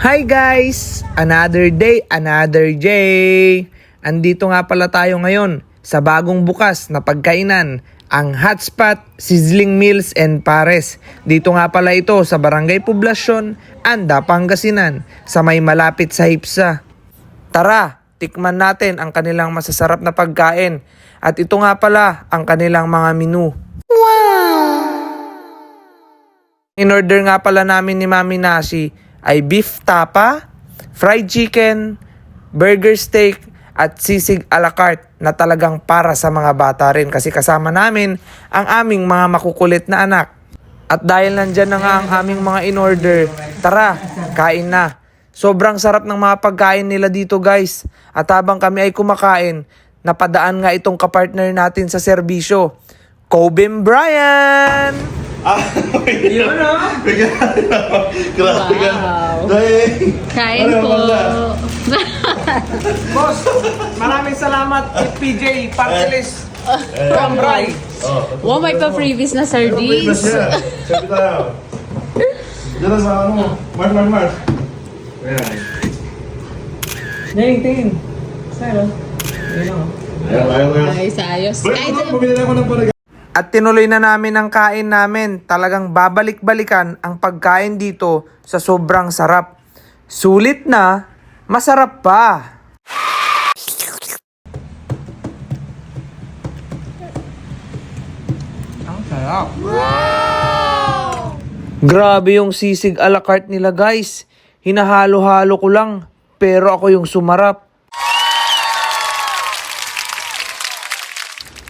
Hi guys! Another day, another J! Andito nga pala tayo ngayon sa bagong bukas na pagkainan, ang Hotspot Sizzling Meals and Pares. Dito nga pala ito sa Barangay Poblacion, Anda, Pangasinan, sa may malapit sa Hipsa. Tara, tikman natin ang kanilang masasarap na pagkain. At ito nga pala ang kanilang mga menu. In-order nga pala namin ni Mami Nashi ay beef tapa, fried chicken, burger steak, at sisig a la carte na talagang para sa mga bata rin kasi kasama namin ang aming mga makukulit na anak. At dahil nandyan na nga ang aming mga in-order, tara, kain na. Sobrang sarap ng mga pagkain nila dito guys. At habang kami ay kumakain, napadaan nga itong kapartner natin sa serbisyo, Cobin Brian! Yun o. Grabe ka. Kain po. Boss, maraming salamat PJ Pantelis from Bray. Wow, may pa-previous na sardines. Sabi tayo. Diyan sa ano. Mars. Tingin. Sa'yo. Ayos. Kahit Bumili na ako ng parang. At tinuloy na namin ang kain namin. Talagang babalik-balikan ang pagkain dito sa sobrang sarap. Sulit na, masarap pa. Ang sarap. Wow! Grabe yung sisig a la carte nila guys. Hinahalo-halo ko lang, pero ako yung sumarap.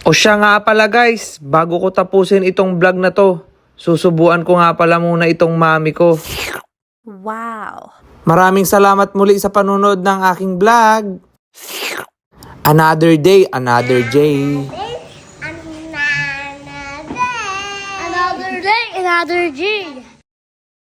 O siya nga pala guys, bago ko tapusin itong vlog na to, susubuan ko nga pala muna itong mami ko. wow. Maraming salamat muli sa panunod ng aking vlog. Another day, another J. Another day, another G.